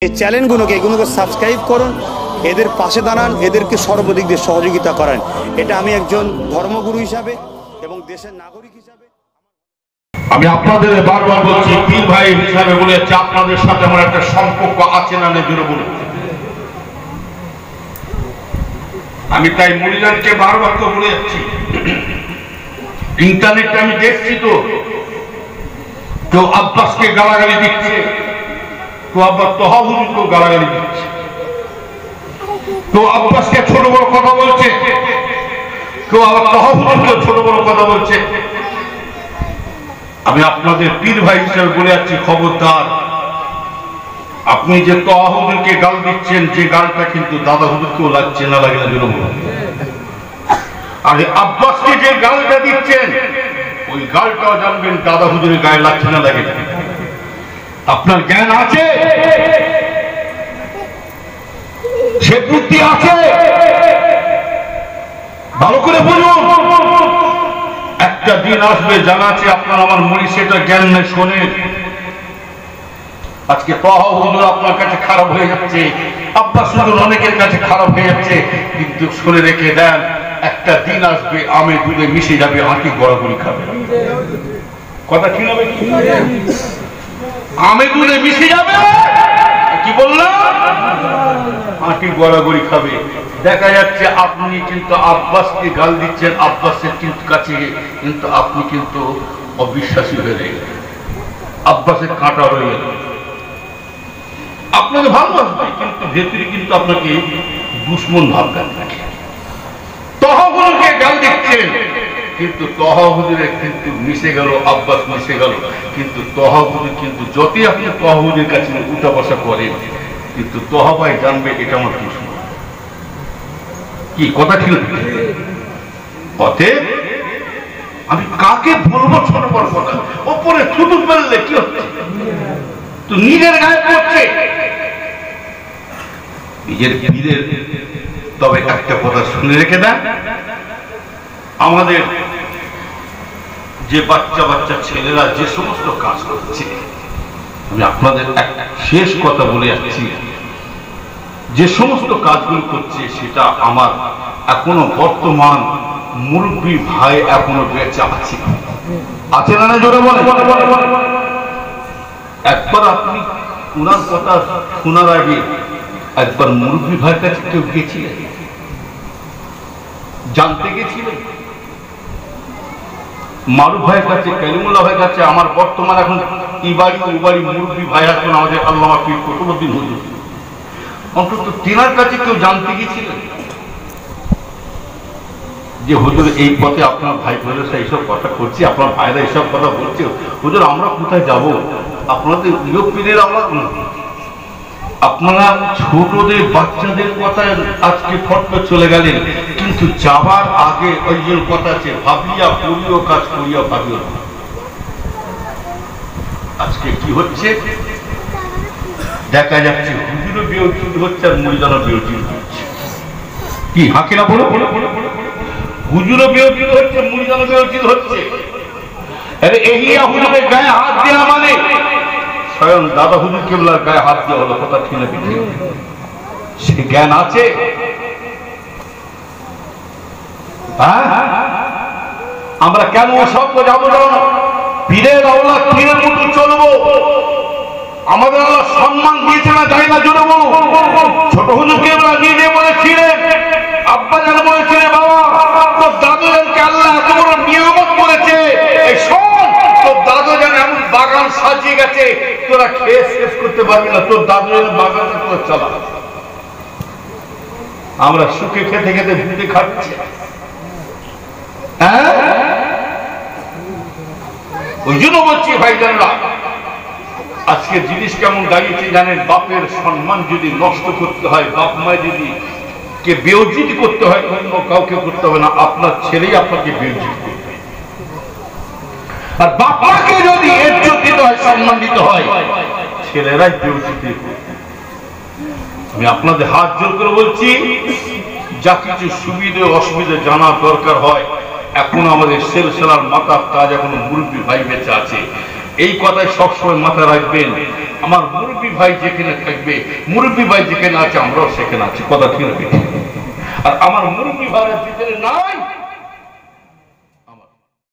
এই চ্যানেলগুলোকে এগুলোকে সাবস্ক্রাইব করুন, এদের পাশে দাঁড়ান, এদেরকে সর্বদিক দিয়ে সহযোগিতা করেন। এটা আমি একজন ধর্মগুরু হিসাবে এবং দেশের নাগরিক হিসাবে আমি আপনাদের বারবার বলছি, পীর ভাই হিসাবে বলে যাচ্ছি, আপনাদের সাথে আমার একটা সম্পর্ক আছে না নেই জুড়ে বলুন। আমি তাই মুড়িদানকে বারবার তো বলে যাচ্ছি, ইন্টারনেটে আমি দেখছি তো কেউ আব্বাসকে গালাগালি দিচ্ছে, কেউ আব্বাস তহাবুলকেও গালাগালি দিচ্ছে, কেউ আব্বাসকে ছোট বড় কথা বলছে, কেউ আবার তহাবুলকে ছোট বড় কথা বলছে। আমি আপনাদের পীর ভাই হিসেবে বলে যাচ্ছি, খবরদার, আপনি যে তহাবুলকে গাল দিচ্ছেন, যে গালটা কিন্তু দাদা হুজুরকেও লাগছে না, লাগে না জন্য। আর আব্বাসকে যে গালটা দিচ্ছেন, ওই গালটাও জানবেন দাদা হুজুরের গায়ে লাগছে না, লাগে না। আপনার জ্ঞান আছে, সে বুদ্ধি আছে, ভালো করে বলুন। একটা দিন আসবে, জানা আছে আপনার আমার মনে, সেটা জ্ঞান নেই, শোনেন। আজকে তহাবুল আপনার কাছে খারাপ হয়ে যাচ্ছে, আব্বাস হুজুর অনেকের কাছে খারাপ হয়ে যাচ্ছে, কিন্তু শুনে রেখে দেন, একটা দিন আসবে আমে দুধে মিশে যাবে, আঁটি গড়াগড়ি খাবে। কথা ঠিক হবে? আমে দুধে মিশে যাবে, কি বললাম? আঁটি গড়াগড়ি খাবে। দেখা যাচ্ছে আপনি কিন্তু আব্বাসকে গাল দিচ্ছেন, আব্বাসের কাছে কিন্তু আপনি কিন্তু অবিশ্বাসী হয়ে গেলেন, আব্বাসের কাঁটা রয়ে গেল। আপনাকে ভালোবাসবে, কিন্তু ভেতরে কিন্তু আপনাকে দুশ্মন ভাববেন। তহাবুলকে গাল দিচ্ছেন, কিন্তু তহাবুলের কিন্তু মিশে গেল, আব্বাস মিশে গেল, কিন্তু তহাবুল কিন্তু যতই আপনি তহাবুলের কাছে উঠা বসা করেন, কিন্তু তহাবাই জানবে এটা আমার দুশ্মন। কি কথা ঠিক? অতএব আমি কাকে বলবো ছোট বড় কথা? ওপরে থুতু ফেললে কি হচ্ছে? তো নিজের গায়ে পড়ছে, নিজের পীরের। তবে একটা কথা শুনে রেখে দেন, আমাদের যে বাচ্চা বাচ্চা ছেলেরা যে সমস্ত কাজ করছে, আমি আপনাদের একটা শেষ কথা বলে যাচ্ছি, যে সমস্ত কাজগুলো করছে সেটা আমার এখনো বর্তমান মুরব্বী ভাই এখনো বেঁচে আছে, আছে না? জোরে বলে। একবার আপনি ওনার কথা শোনার আগে একবার মুরব্বী ভাইয়ের কাছে কেউ গেছিলেন, জানতে গেছিলেন? মারুফ ভাইয়ের কাছে, কালিমুল্লাহ ভাইয়ের কাছে, আমার বর্তমান এখন ইবাড়ি উবাড়ি মুরব্বী ভাই এখন আমাদের আল্লামা পীর কুতুবউদ্দিন হুজুর, অন্তত তিনার কাছে কেউ জানতে গেছিলেন যে হুজুর এই পথে আপনার ভাই বোনেরা এইসব কথা করছে, আপনার ভাইরা এইসব কথা বলছে, হুজুর আমরা কোথায় যাব? আপনাদের ইউপীদের আমরা, আপনারা ছোটদের বাচ্চাদের কথায় আজকে ফটকে চলে গেলেন, কিন্তু যাবার আগে ওই যে কথা আছে, ভাবিয়া করিও কাজ করিয়া ভাবিও। আজকে কি হচ্ছে দেখা যাচ্ছে, হুজুরও বিয়োজিত হচ্ছে আর মুরিদানও বিয়োজিত হচ্ছে। কি হাঁকে না বলো? হুজুরও বিয়োজিত হচ্ছে, মুরিদানও বিয়োজিত হচ্ছে। আরে এহিয়া হুজুরের গায়ে হাত দেওয়া মানে স্বয়ং দাদা হুজুর কেবলার গায়ে হাত দেওয়া হলো। কথা ঠিক না? সে জ্ঞান আছে? আমরা কেন অসভ্য যাবো না? পীরের আওলাদ পীরের মতো চলবো। আমাদের আল্লাহ সম্মান দিয়েছে না, যাই না জোরে বলো। ছোট হুজুরকে আমরা নিজে বলেছিলেন, আব্বা যেন বলেছিলেন, বাবা তোর দাদুদেরকে আল্লাহ এত বড় নিয়ামত করেছে, এই শোন তোর দাদু যেন এমন বাগান সাজিয়ে গেছে, তোরা খেয়ে শেষ করতে পারবি না, তোর দাদু যেন বাগানটা তোর চালা। আমরা সুখে খেতে খেতে ভুতে খাচ্ছি। হ্যাঁ, ওই জন্য বলছি ভাইজানরা, আজকে জিনিস কেমন দাঁড়িয়েছে জানেন? বাপের সম্মান যদি নষ্ট করতে হয়, বাপ মায় যদি কে বেউজ্জিত করতে হয়, অন্য কাউকে করতে হবে না, আপনার ছেলেই আপনাকে বেউজ্জিত করবে। আর বাপ মাকে যদি ইজ্জত দিতে হয়, সম্মান দিতে হয়, ছেলেরাই বেউজ্জিত করবে। আমি আপনাদের হাত জোর করে বলছি, যা কিছু সুবিধে অসুবিধে জানার দরকার হয়, এখন আমাদের সিলসিলার মাথার তাজ এখন মুরব্বী ভাই বেঁচে আছে, এই কথায় সবসময় মাথায় রাখবেন। আমার মুরব্বী ভাই যেখানে থাকবে, মুরব্বী ভাই যেখানে আছে আমরাও সেখানে আছি, কথা ঠিক না? আর আমার মুরব্বী ভাইরা যেখানে নাই